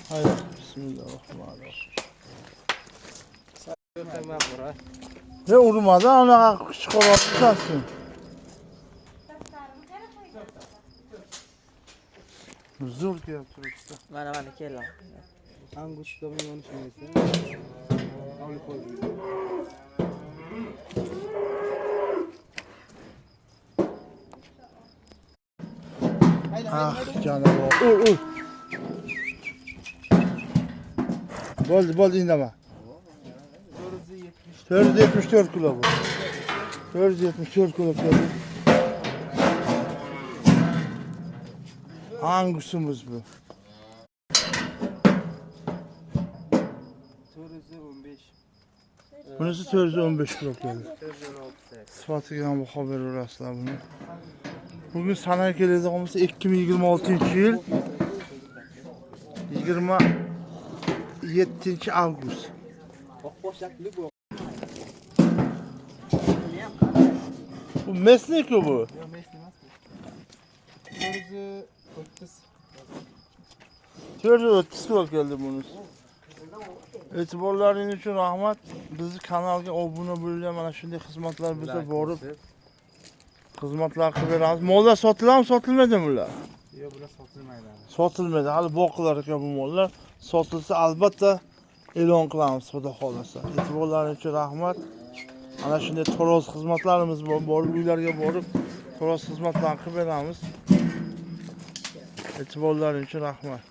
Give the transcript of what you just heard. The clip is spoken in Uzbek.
Hayır. Bismillahirrahmanirrahim. Ne urmadı ana çıkartmışsın. Zor ki yaptırıkta. Mana kelam. Angus da bunu düşünüyorsun. Avlu koy. Ah canım o. Ur. Bol indama. 474 kilo bu. 474 kilo geldi. Angusumuz bu. Sorusu 15. Bunisi 415 kilo geldi. Sıfatıdan bu haber orasılar bunu. Bugün sana geleceğimiz 2026 yıl 27 Ağustos. Bu meslek mi bu? Yok meslemez ki. Sorusu 30. 430 kilo geldi bunun. E'tiborlaring uchun rahmat. Bizni kanalga obuna bo'lgan mana shunday xizmatlar bizga borib xizmatlar qilib beramiz. Mollar sotiladimi, sotilmaydimi bular? Yo'q, bular sotilmaydi. Sotilmaydi. Hali boqilar ekan bu mollar. Sotilsa albatta e'lon qilamiz, xudo xolasa. E'tiborlaring uchun rahmat. Ana shunday to'roz xizmatlarimiz bor. Borib uylarga borib to'roz xizmatlarni qilib beramiz. E'tiborlaring uchun rahmat.